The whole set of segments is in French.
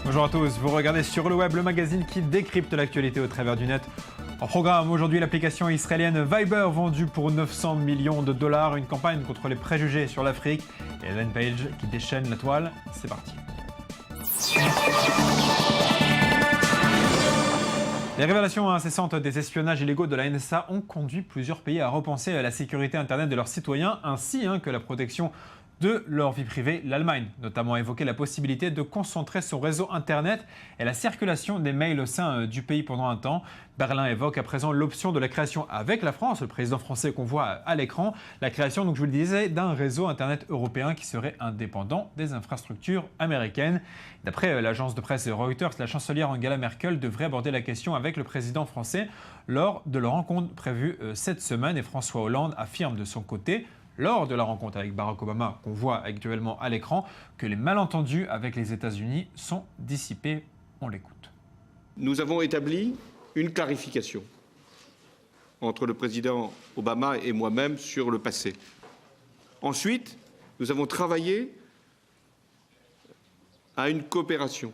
Bonjour à tous, vous regardez Sur le Web, le magazine qui décrypte l'actualité au travers du net. En programme, aujourd'hui, l'application israélienne Viber vendue pour 900 millions de dollars, une campagne contre les préjugés sur l'Afrique et Ellen Page qui déchaîne la toile. C'est parti. Les révélations incessantes des espionnages illégaux de la NSA ont conduit plusieurs pays à repenser la sécurité Internet de leurs citoyens ainsi que la protection de leur vie privée. L'Allemagne notamment a évoqué la possibilité de concentrer son réseau Internet et la circulation des mails au sein du pays pendant un temps. Berlin évoque à présent l'option de la création avec la France, le président français qu'on voit à l'écran, la création, donc je vous le disais, d'un réseau Internet européen qui serait indépendant des infrastructures américaines. D'après l'agence de presse Reuters, la chancelière Angela Merkel devrait aborder la question avec le président français lors de leur rencontre prévue cette semaine et François Hollande affirme de son côté lors de la rencontre avec Barack Obama, qu'on voit actuellement à l'écran, que les malentendus avec les États-Unis sont dissipés. On l'écoute. Nous avons établi une clarification entre le président Obama et moi-même sur le passé. Ensuite, nous avons travaillé à une coopération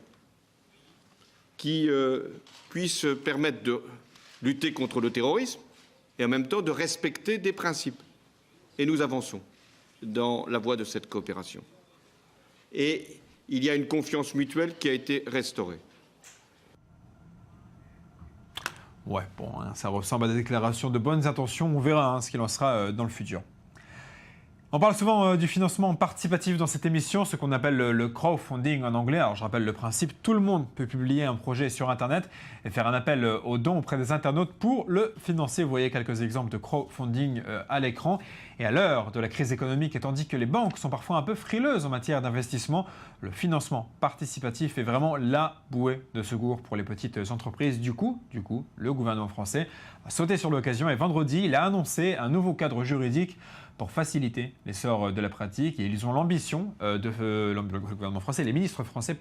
qui puisse permettre de lutter contre le terrorisme et en même temps de respecter des principes. Et nous avançons dans la voie de cette coopération. Et il y a une confiance mutuelle qui a été restaurée. Ouais, bon, ça ressemble à des déclarations de bonnes intentions. On verra ce qu'il en sera dans le futur. On parle souvent du financement participatif dans cette émission, ce qu'on appelle le crowdfunding en anglais. Alors je rappelle le principe, tout le monde peut publier un projet sur Internet et faire un appel aux dons auprès des internautes pour le financer. Vous voyez quelques exemples de crowdfunding à l'écran. Et à l'heure de la crise économique, et tandis que les banques sont parfois un peu frileuses en matière d'investissement, le financement participatif est vraiment la bouée de secours pour les petites entreprises. Du coup, le gouvernement français a sauté sur l'occasion et vendredi, il a annoncé un nouveau cadre juridique pour faciliter l'essor de la pratique. Et ils ont l'ambition le gouvernement français, les ministres français,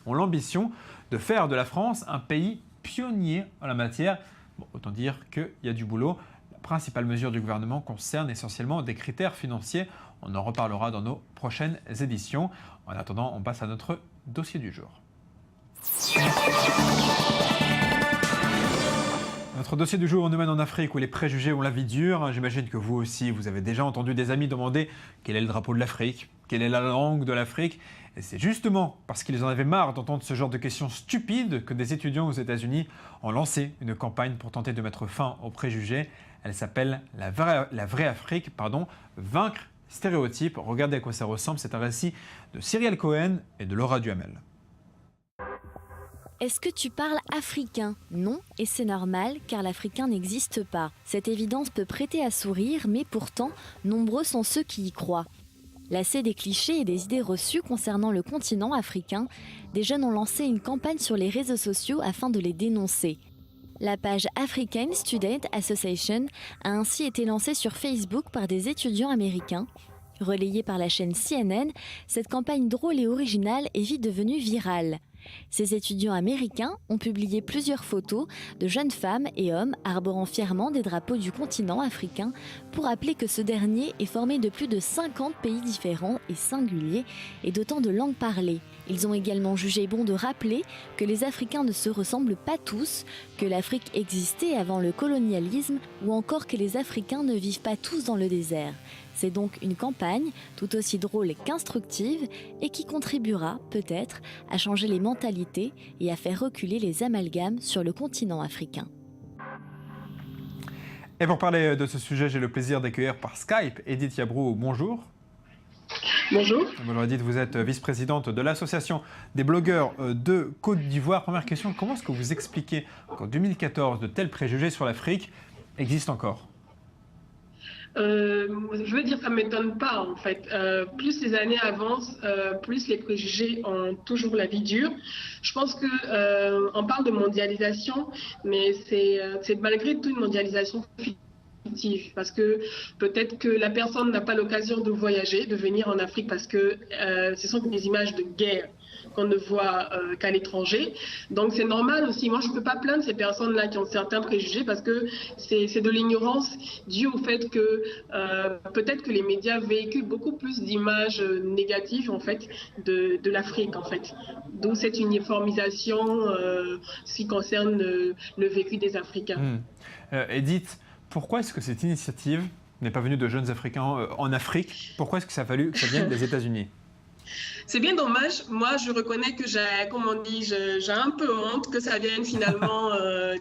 ont l'ambition de faire de la France un pays pionnier en la matière. Bon, autant dire qu'il y a du boulot. La principale mesure du gouvernement concerne essentiellement des critères financiers. On en reparlera dans nos prochaines éditions. En attendant, on passe à notre dossier du jour. Notre dossier du jour nous mène en Afrique où les préjugés ont la vie dure. J'imagine que vous aussi, vous avez déjà entendu des amis demander quel est le drapeau de l'Afrique, quelle est la langue de l'Afrique. Et c'est justement parce qu'ils en avaient marre d'entendre ce genre de questions stupides que des étudiants aux États-Unis ont lancé une campagne pour tenter de mettre fin aux préjugés. Elle s'appelle la vraie Afrique, vaincre stéréotypes. Regardez à quoi ça ressemble. C'est un récit de Cyrielle Cohen et de Laura Duhamel. Est-ce que tu parles africain? Non, et c'est normal, car l'africain n'existe pas. Cette évidence peut prêter à sourire, mais pourtant, nombreux sont ceux qui y croient. Lassés des clichés et des idées reçues concernant le continent africain, des jeunes ont lancé une campagne sur les réseaux sociaux afin de les dénoncer. La page African Student Association a ainsi été lancée sur Facebook par des étudiants américains. Relayée par la chaîne CNN, cette campagne drôle et originale est vite devenue virale. Ces étudiants américains ont publié plusieurs photos de jeunes femmes et hommes arborant fièrement des drapeaux du continent africain pour rappeler que ce dernier est formé de plus de 50 pays différents et singuliers et d'autant de langues parlées. Ils ont également jugé bon de rappeler que les Africains ne se ressemblent pas tous, que l'Afrique existait avant le colonialisme ou encore que les Africains ne vivent pas tous dans le désert. C'est donc une campagne tout aussi drôle qu'instructive et qui contribuera peut-être à changer les mentalités et à faire reculer les amalgames sur le continent africain. Et pour parler de ce sujet, j'ai le plaisir d'accueillir par Skype Edith Yabrou. Bonjour. Bonjour. Bonjour Edith, vous êtes vice-présidente de l'association des blogueurs de Côte d'Ivoire. Première question, comment est-ce que vous expliquez qu'en 2014, de tels préjugés sur l'Afrique existent encore ? Je veux dire, ça ne m'étonne pas en fait. Plus les années avancent, plus les préjugés ont toujours la vie dure. Je pense qu'on parle de mondialisation, mais c'est malgré tout une mondialisation fictive. Parce que peut-être que la personne n'a pas l'occasion de voyager, de venir en Afrique, parce que ce sont des images de guerre qu'on ne voit qu'à l'étranger. Donc c'est normal aussi. Moi, je ne peux pas plaindre ces personnes-là qui ont certains préjugés parce que c'est de l'ignorance due au fait que peut-être que les médias véhiculent beaucoup plus d'images négatives en fait de l'Afrique en fait. D'où cette uniformisation ce qui concerne le vécu des Africains. Edith, pourquoi est-ce que cette initiative n'est pas venue de jeunes Africains en Afrique? Pourquoi est-ce que ça a fallu que ça vienne des États-Unis? C'est bien dommage. Moi, je reconnais que j'ai un peu honte que ça vienne finalement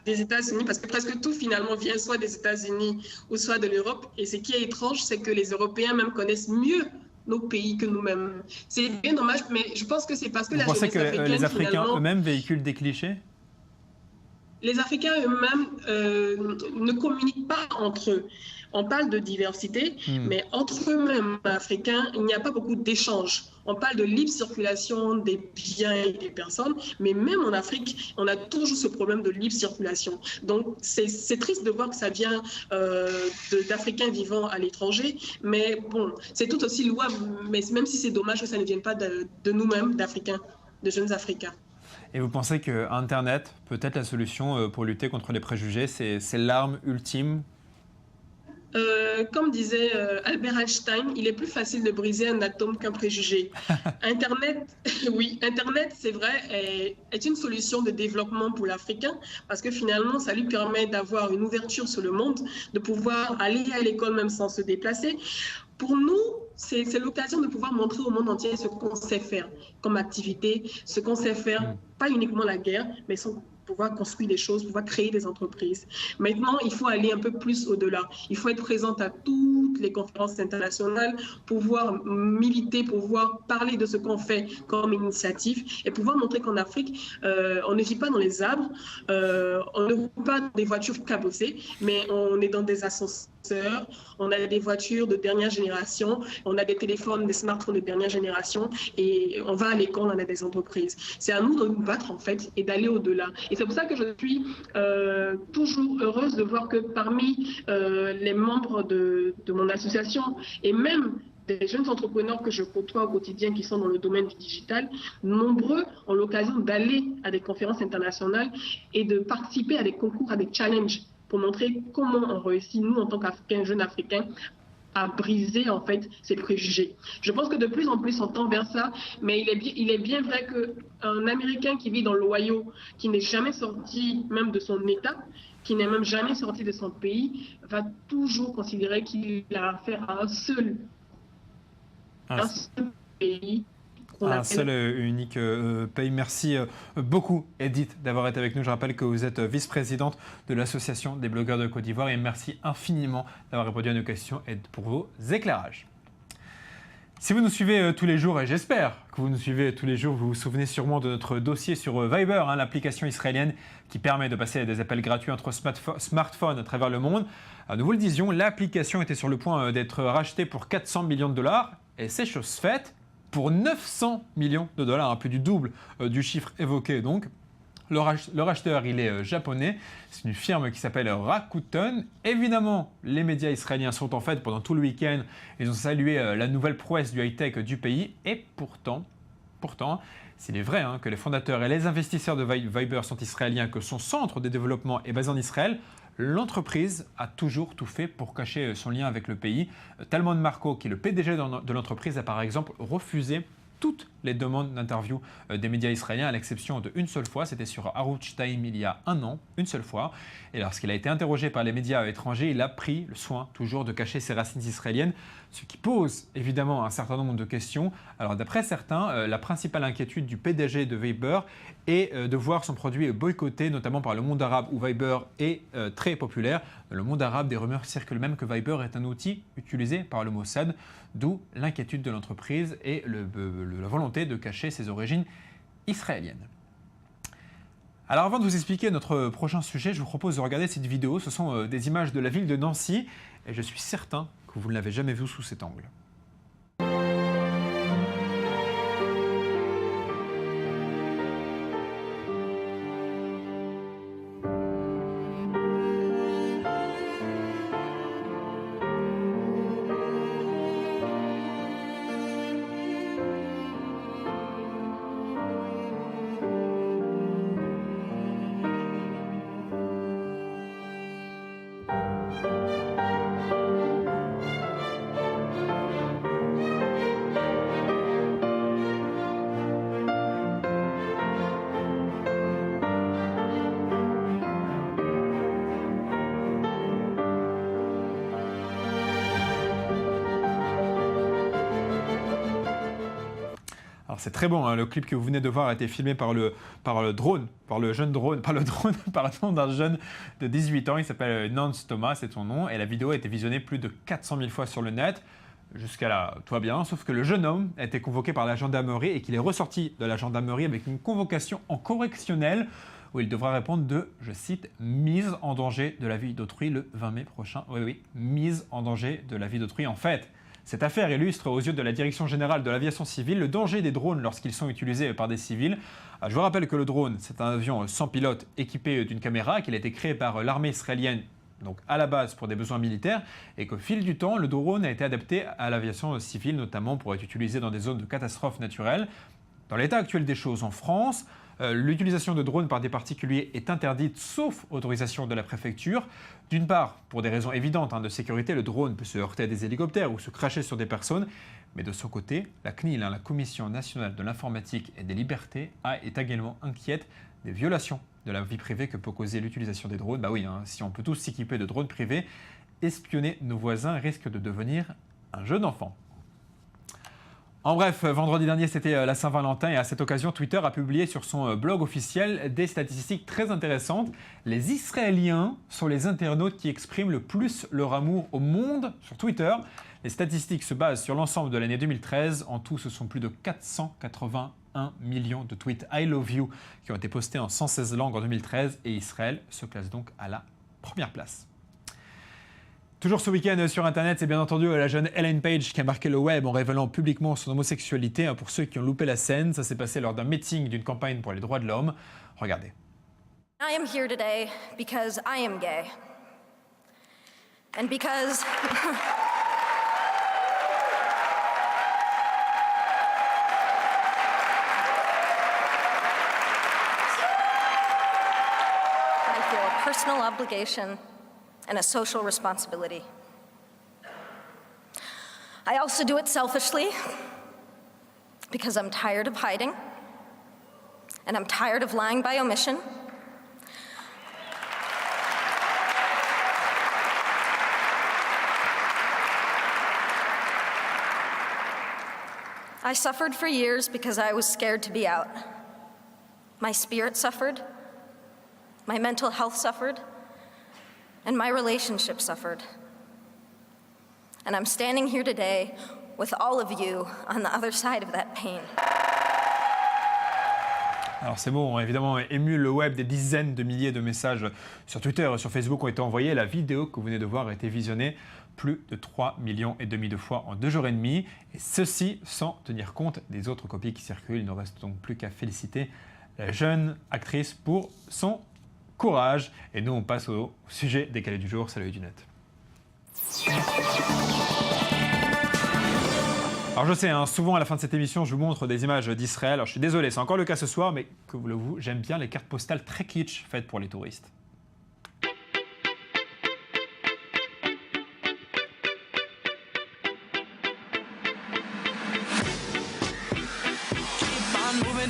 des États-Unis, parce que presque tout finalement vient soit des États-Unis ou soit de l'Europe. Et ce qui est étrange, c'est que les Européens même connaissent mieux nos pays que nous-mêmes. C'est bien dommage, mais je pense que c'est parce que Vous la pensez jeunesse que africaine, les Africains finalement, eux-mêmes véhiculent des clichés? les Africains eux-mêmes ne communiquent pas entre eux. On parle de diversité, mais entre eux-mêmes, Africains, il n'y a pas beaucoup d'échanges. On parle de libre circulation des biens et des personnes, mais même en Afrique, on a toujours ce problème de libre circulation. Donc, c'est triste de voir que ça vient d'Africains vivant à l'étranger, mais bon, c'est tout aussi louable, mais même si c'est dommage que ça ne vienne pas de nous-mêmes, d'Africains, de jeunes Africains. Et vous pensez que Internet peut être la solution pour lutter contre les préjugés? C'est l'arme ultime? Comme disait Albert Einstein, il est plus facile de briser un atome qu'un préjugé. Internet, oui, Internet, c'est vrai, est une solution de développement pour l'Africain parce que finalement, ça lui permet d'avoir une ouverture sur le monde, de pouvoir aller à l'école même sans se déplacer. Pour nous, c'est l'occasion de pouvoir montrer au monde entier ce qu'on sait faire comme activité, ce qu'on sait faire, pas uniquement la guerre, mais pouvoir construire des choses, pouvoir créer des entreprises. Maintenant, il faut aller un peu plus au-delà. Il faut être présente à toutes les conférences internationales, pouvoir militer, pouvoir parler de ce qu'on fait comme initiative et pouvoir montrer qu'en Afrique, on ne vit pas dans les arbres, on ne roule pas dans des voitures cabossées, mais on est dans des ascenseurs, on a des voitures de dernière génération, on a des téléphones, des smartphones de dernière génération et on va à l'école, on a des entreprises. C'est à nous de nous battre en fait et d'aller au-delà. Et c'est pour ça que je suis toujours heureuse de voir que parmi les membres de mon association et même des jeunes entrepreneurs que je côtoie au quotidien qui sont dans le domaine du digital, nombreux ont l'occasion d'aller à des conférences internationales et de participer à des concours, à des challenges pour montrer comment on réussit, nous, en tant qu'Africains, jeunes Africains, à briser en fait ces préjugés. Je pense que de plus en plus on tend vers ça, mais il est bien vrai qu'un Américain qui vit dans l'Ohio, qui n'est jamais sorti même de son État, qui n'est même jamais sorti de son pays, va toujours considérer qu'il a affaire à un seul pays. Un seul unique pays. Merci beaucoup, Edith, d'avoir été avec nous. Je rappelle que vous êtes vice-présidente de l'Association des blogueurs de Côte d'Ivoire et merci infiniment d'avoir répondu à nos questions et pour vos éclairages. Si vous nous suivez tous les jours, et j'espère que vous nous suivez tous les jours, vous vous souvenez sûrement de notre dossier sur Viber, l'application israélienne qui permet de passer des appels gratuits entre smartphones à travers le monde. Nous vous le disions, l'application était sur le point d'être rachetée pour 400 millions de dollars et c'est chose faite pour 900 millions de dollars, plus du double du chiffre évoqué donc. Le racheteur, il est japonais, c'est une firme qui s'appelle Rakuten. Évidemment, les médias israéliens sont en fête pendant tout le week-end. Ils ont salué la nouvelle prouesse du high-tech du pays. Et pourtant, s'il est vrai que les fondateurs et les investisseurs de Viber sont israéliens, que son centre de développement est basé en Israël, l'entreprise a toujours tout fait pour cacher son lien avec le pays. Talmon Marco, qui est le PDG de l'entreprise, a par exemple refusé toutes les demandes d'interview des médias israéliens, à l'exception d'une seule fois. C'était sur Arutz Time il y a un an, une seule fois. Et lorsqu'il a été interrogé par les médias étrangers, il a pris le soin toujours de cacher ses racines israéliennes, ce qui pose évidemment un certain nombre de questions. Alors d'après certains, la principale inquiétude du PDG de Viber est de voir son produit boycotté, notamment par le monde arabe où Viber est très populaire. Dans le monde arabe, des rumeurs circulent même que Viber est un outil utilisé par le Mossad, d'où l'inquiétude de l'entreprise et la volonté de cacher ses origines israéliennes. Alors avant de vous expliquer notre prochain sujet, je vous propose de regarder cette vidéo. Ce sont des images de la ville de Nancy et je suis certain que vous ne l'avez jamais vue sous cet angle. Alors c'est très bon, hein, le clip que vous venez de voir a été filmé par le drone d'un jeune de 18 ans, il s'appelle Nance Thomas, c'est son nom, et la vidéo a été visionnée plus de 400 000 fois sur le net. Jusqu'à là, tout va bien, sauf que le jeune homme a été convoqué par la gendarmerie et qu'il est ressorti de la gendarmerie avec une convocation en correctionnel où il devra répondre de, je cite, « mise en danger de la vie d'autrui » le 20 mai prochain. Oui, mise en danger de la vie d'autrui. En fait, cette affaire illustre aux yeux de la Direction générale de l'aviation civile le danger des drones lorsqu'ils sont utilisés par des civils. Je vous rappelle que le drone, c'est un avion sans pilote équipé d'une caméra, qu'il a été créé par l'armée israélienne, donc à la base pour des besoins militaires, et qu'au fil du temps, le drone a été adapté à l'aviation civile, notamment pour être utilisé dans des zones de catastrophes naturelles. Dans l'état actuel des choses en France, l'utilisation de drones par des particuliers est interdite, sauf autorisation de la préfecture. D'une part, pour des raisons évidentes de sécurité, le drone peut se heurter à des hélicoptères ou se cracher sur des personnes. Mais de son côté, la CNIL, la Commission nationale de l'informatique et des libertés, est également inquiète des violations de la vie privée que peut causer l'utilisation des drones. Bah oui, si on peut tous s'équiper de drones privés, espionner nos voisins risque de devenir un jeu d'enfant. En bref, vendredi dernier, c'était la Saint-Valentin et à cette occasion, Twitter a publié sur son blog officiel des statistiques très intéressantes. Les Israéliens sont les internautes qui expriment le plus leur amour au monde sur Twitter. Les statistiques se basent sur l'ensemble de l'année 2013. En tout, ce sont plus de 481 millions de tweets I love you qui ont été postés en 116 langues en 2013 et Israël se classe donc à la première place. Toujours ce week-end sur Internet, c'est bien entendu la jeune Ellen Page qui a marqué le web en révélant publiquement son homosexualité. Pour ceux qui ont loupé la scène, ça s'est passé lors d'un meeting d'une campagne pour les droits de l'homme. Regardez. I am here today because I am gay. And because I feel a personal obligation and a social responsibility. I also do it selfishly because I'm tired of hiding and I'm tired of lying by omission. I suffered for years because I was scared to be out. My spirit suffered, my mental health suffered, and my relationship suffered. And I'm standing here today with all of you on the other side of that pain. Alors ces mots ont évidemment ému le web. Des dizaines de milliers de messages sur Twitter et sur Facebook ont été envoyés. La vidéo que vous venez de voir a été visionnée plus de 3,5 millions de fois en 2 jours et demi. Et ceci sans tenir compte des autres copies qui circulent. Il ne reste donc plus qu'à féliciter la jeune actrice pour son courage. Et nous, on passe au sujet décalé du jour. C'est l'œil du net. Alors je sais, souvent à la fin de cette émission, je vous montre des images d'Israël. Alors je suis désolé, c'est encore le cas ce soir, mais que voulez-vous, j'aime bien les cartes postales très kitsch faites pour les touristes.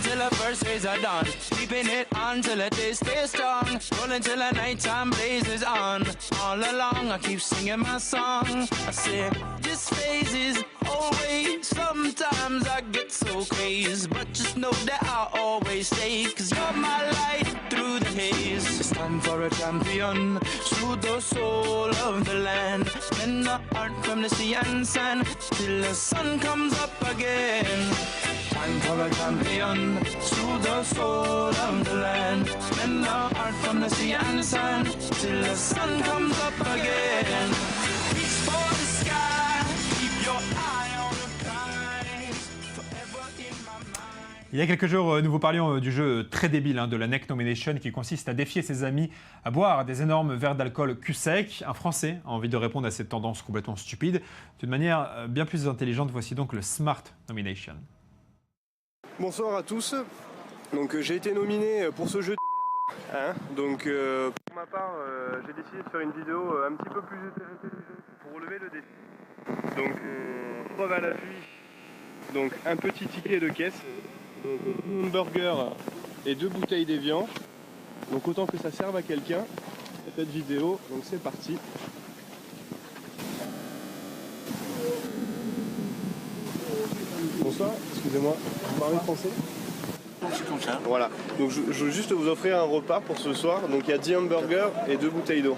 Till the first days are done, keeping it on till the day stays strong, rolling till the nighttime blazes on. All along I keep singing my song. I say this phase is always. Sometimes I get so crazy, but just know that I'll always stay, 'cause you're my light through the haze. It's time for a champion, soothe the soul of the land, bend the heart from the sea and sand till the sun comes up again. Time for a champion, soothe the soul of the land, bend the heart from the sea and sand till the sun comes up again. Reach for the sky, keep your eye on the prize, forever in my mind. Il y a quelques jours, nous vous parlions du jeu très débile de la Neck Nomination qui consiste à défier ses amis à boire des énormes verres d'alcool cul sec. Un Français a envie de répondre à cette tendance complètement stupide d'une manière bien plus intelligente. Voici donc le Smart Nomination. Bonsoir à tous. Donc j'ai été nominé pour ce jeu de merde. Donc pour ma part, j'ai décidé de faire une vidéo un petit peu plus intelligente pour relever le défi. Donc preuve à l'appui. Donc un petit ticket de caisse, un burger et 2 bouteilles d'évian. Donc autant que ça serve à quelqu'un cette vidéo. Donc c'est parti. Bon, bonsoir, excusez-moi, vous parlez français? Voilà, donc je veux juste vous offrir un repas pour ce soir. Donc il y a 10 hamburgers et 2 bouteilles d'eau.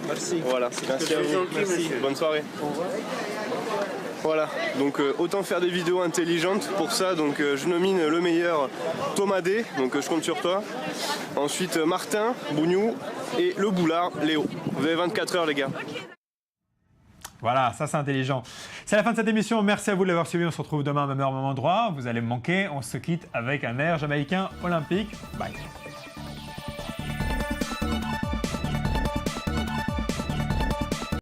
Merci. Voilà, merci à vous. Merci. Bonne soirée. Voilà, donc autant faire des vidéos intelligentes. Pour ça, donc je nomine le meilleur Thomas D, donc je compte sur toi. Ensuite Martin, Bougnou et le boulard, Léo. Vous avez 24 heures les gars. Voilà, ça c'est intelligent. C'est la fin de cette émission. Merci à vous de l'avoir suivi. On se retrouve demain à même heure, même endroit. Vous allez me manquer. On se quitte avec un air jamaïcain olympique. Bye.